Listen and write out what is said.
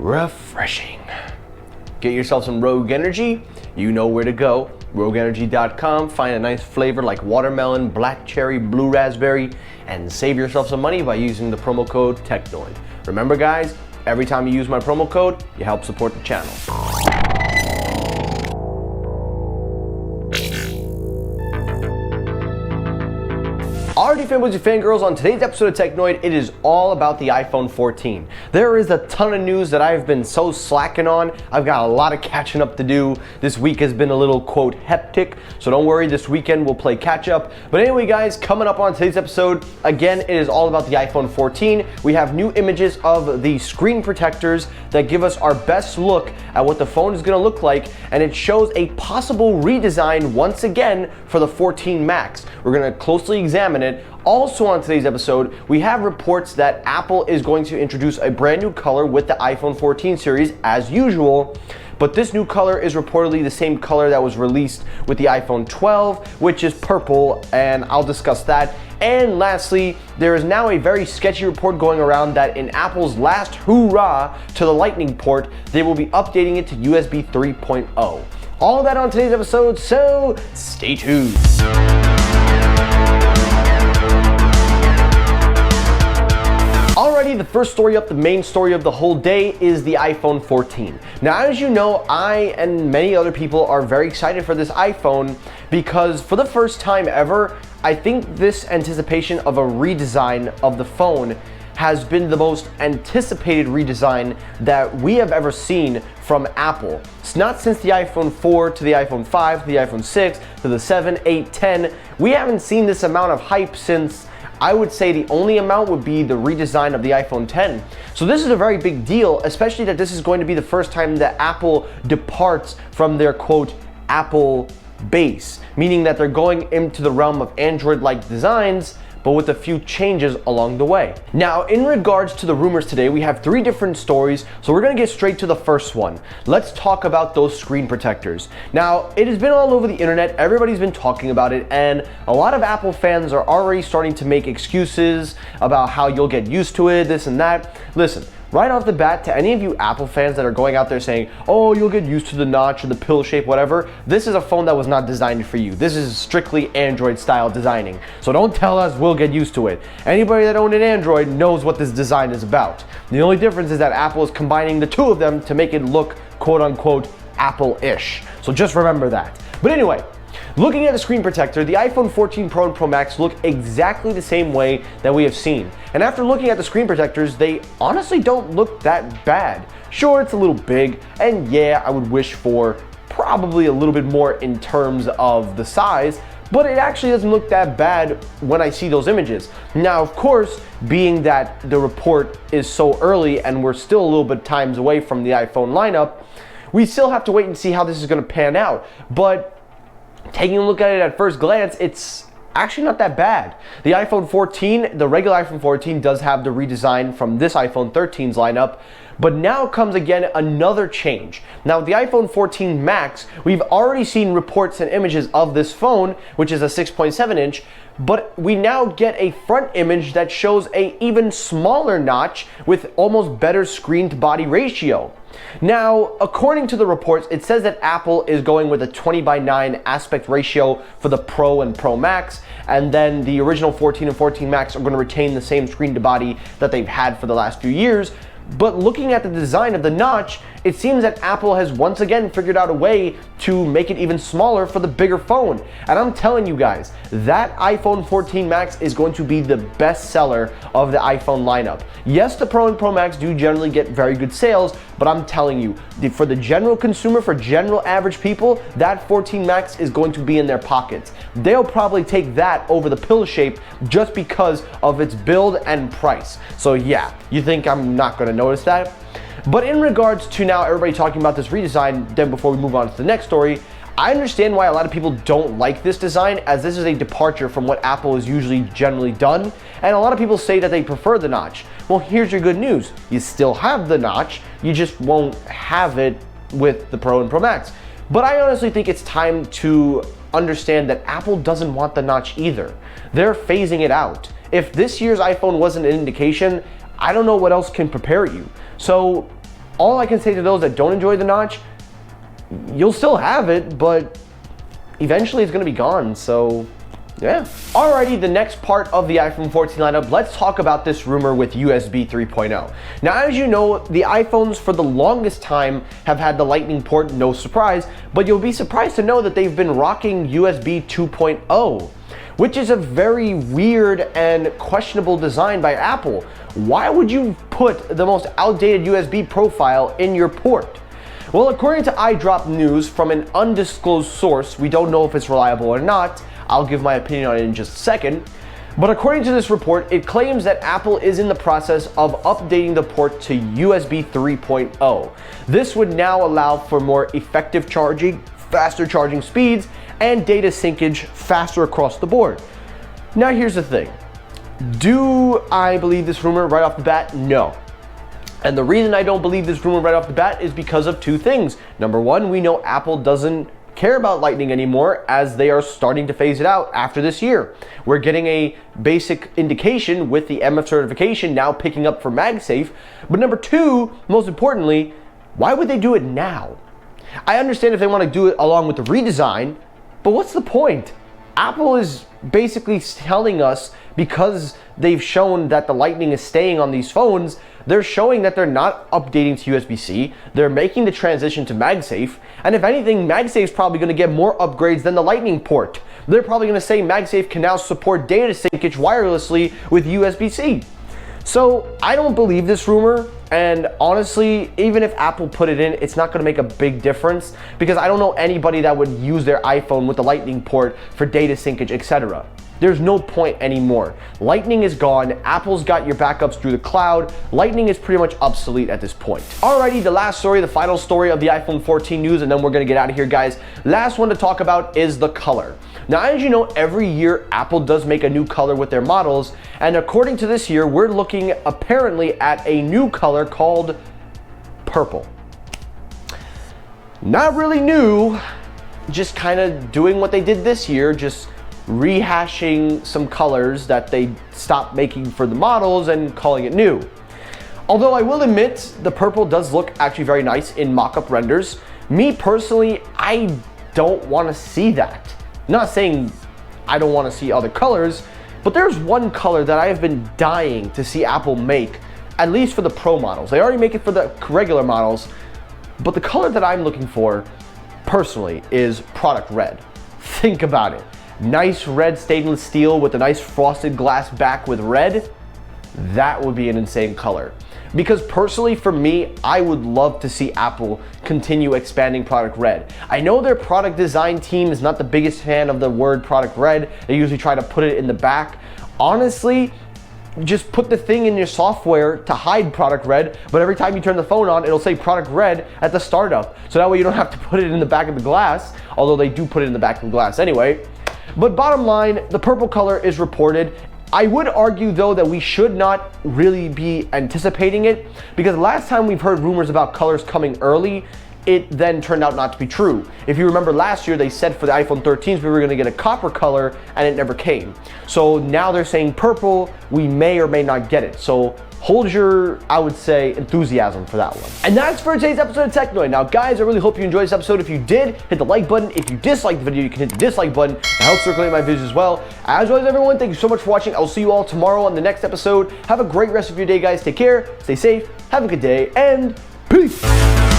refreshing. Get yourself some Rogue Energy, you know where to go. RogueEnergy.com, find a nice flavor like watermelon, black cherry, blue raspberry, and save yourself some money by using the promo code TECHNOID. Remember guys, every time you use my promo code, you help support the channel. Alrighty fanboys and fangirls, on today's episode of Technoid, it is all about the iPhone 14. There is a ton of news that I've been so slacking on. I've got a lot of catching up to do. This week has been a little, quote, hectic, so don't worry, this weekend we'll play catch up. But anyway guys, coming up on today's episode, again, it is all about the iPhone 14. We have new images of the screen protectors that give us our best look at what the phone is going to look like, and it shows a possible redesign once again for the 14 Max. We're going to closely examine it. Also on today's episode, we have reports that Apple is going to introduce a brand new color with the iPhone 14 series as usual, but this new color is reportedly the same color that was released with the iPhone 12, which is purple, and I'll discuss that. And lastly, there is now a very sketchy report going around that in Apple's last hoorah to the Lightning port, they will be updating it to USB 3.0. All of that on today's episode, so stay tuned. Alrighty, the first story up, the main story of the whole day, is the iPhone 14. Now, as you know, I and many other people are very excited for this iPhone because for the first time ever, I think this anticipation of a redesign of the phone has been the most anticipated redesign that we have ever seen from Apple. It's not since the iPhone 4 to the iPhone 5 to the iPhone 6 to the 7, 8, 10. We haven't seen this amount of hype since, I would say the only amount would be the redesign of the iPhone 10. So this is a very big deal, especially that this is going to be the first time that Apple departs from their, quote, Apple base, meaning that they're going into the realm of Android-like designs, but with a few changes along the way. Now, in regards to the rumors today, we have three different stories, so we're gonna get straight to the first one. Let's talk about those screen protectors. Now, it has been all over the internet, everybody's been talking about it, and a lot of Apple fans are already starting to make excuses about how you'll get used to it, this and that. Listen, right off the bat, to any of you Apple fans that are going out there saying, oh, you'll get used to the notch or the pill shape, whatever, this is a phone that was not designed for you. This is strictly Android style designing. So don't tell us we'll get used to it. Anybody that owned an Android knows what this design is about. The only difference is that Apple is combining the two of them to make it look, quote unquote, Apple-ish. So just remember that. But anyway, looking at the screen protector, the iPhone 14 Pro and Pro Max look exactly the same way that we have seen. And after looking at the screen protectors, they honestly don't look that bad. Sure, it's a little big, and yeah, I would wish for probably a little bit more in terms of the size, but it actually doesn't look that bad when I see those images. Now, of course, being that the report is so early and we're still a little bit times away from the iPhone lineup, we still have to wait and see how this is gonna pan out. But taking a look at it at first glance, it's actually not that bad. The iPhone 14, the regular iPhone 14 does have the redesign from this iPhone 13's lineup, but now comes again another change. Now with the iPhone 14 Max, we've already seen reports and images of this phone, which is a 6.7 inch, but we now get a front image that shows a even smaller notch with almost better screen to body ratio. Now, according to the reports, it says that Apple is going with a 20:9 aspect ratio for the Pro and Pro Max, and then the original 14 and 14 Max are going to retain the same screen to body that they've had for the last few years. But looking at the design of the notch, it seems that Apple has once again figured out a way to make it even smaller for the bigger phone. And I'm telling you guys, that iPhone 14 Max is going to be the best seller of the iPhone lineup. Yes, the Pro and Pro Max do generally get very good sales, but I'm telling you, for the general consumer, for general average people, that 14 Max is going to be in their pockets. They'll probably take that over the pill shape just because of its build and price. So yeah, you think I'm not gonna notice that? But in regards to now everybody talking about this redesign, then before we move on to the next story, I understand why a lot of people don't like this design, as this is a departure from what Apple has usually generally done, and a lot of people say that they prefer the notch. Well, here's your good news. You still have the notch, you just won't have it with the Pro and Pro Max. But I honestly think it's time to understand that Apple doesn't want the notch either. They're phasing it out. If this year's iPhone wasn't an indication, I don't know what else can prepare you. So all I can say to those that don't enjoy the notch, you'll still have it, but eventually it's gonna be gone, so yeah. Alrighty, the next part of the iPhone 14 lineup, let's talk about this rumor with USB 3.0. Now, as you know, the iPhones for the longest time have had the Lightning port, no surprise, but you'll be surprised to know that they've been rocking USB 2.0, which is a very weird and questionable design by Apple. Why would you put the most outdated USB profile in your port? Well, according to iDrop News from an undisclosed source, we don't know if it's reliable or not. I'll give my opinion on it in just a second. But according to this report, it claims that Apple is in the process of updating the port to USB 3.0. This would now allow for more effective charging, faster charging speeds, and data syncage faster across the board. Now here's the thing. Do I believe this rumor right off the bat? No. And the reason I don't believe this rumor right off the bat is because of two things. Number one, we know Apple doesn't care about Lightning anymore, as they are starting to phase it out after this year. We're getting a basic indication with the MF certification now picking up for MagSafe. But number two, most importantly, why would they do it now? I understand if they want to do it along with the redesign, but what's the point? Apple is basically telling us, because they've shown that the Lightning is staying on these phones, they're showing that they're not updating to USB-C, they're making the transition to MagSafe, and if anything, MagSafe's probably going to get more upgrades than the Lightning port. They're probably going to say MagSafe can now support data syncage wirelessly with USB-C. So I don't believe this rumor, and honestly, even if Apple put it in, it's not going to make a big difference, because I don't know anybody that would use their iPhone with the Lightning port for data syncage, etc. There's no point anymore. Lightning is gone. Apple's got your backups through the cloud. Lightning is pretty much obsolete at this point. Alrighty, the last story, the final story of the iPhone 14 news, and then we're gonna get out of here, guys. Last one to talk about is the color. Now, as you know, every year Apple does make a new color with their models, and according to this year, we're looking apparently at a new color called purple. Not really new, just kind of doing what they did this year, just rehashing some colors that they stopped making for the models and calling it new. Although I will admit, the purple does look actually very nice in mock-up renders. Me personally, I don't want to see that. I'm not saying I don't want to see other colors, but there's one color that I have been dying to see Apple make, at least for the Pro models. They already make it for the regular models, but the color that I'm looking for, personally, is product red. Think about it. Nice red stainless steel with a nice frosted glass back with red. That would be an insane color. Because personally, for me, I would love to see Apple continue expanding product red. I know their product design team is not the biggest fan of the word product red. They usually try to put it in the back. Honestly, just put the thing in your software to hide product red, but every time you turn the phone on, it'll say product red at the startup. So that way you don't have to put it in the back of the glass, although they do put it in the back of the glass anyway. But bottom line, the purple color is reported. I would argue though that we should not really be anticipating it, because last time we've heard rumors about colors coming early, it then turned out not to be true. If you remember last year, they said for the iPhone 13s we were gonna get a copper color, and it never came. So now they're saying purple, we may or may not get it. So hold your, I would say, enthusiasm for that one. And that's for today's episode of Technoid. Now guys, I really hope you enjoyed this episode. If you did, hit the like button. If you disliked the video, you can hit the dislike button. It helps circulate my videos as well. As always, everyone, thank you so much for watching. I will see you all tomorrow on the next episode. Have a great rest of your day, guys. Take care, stay safe, have a good day, and peace.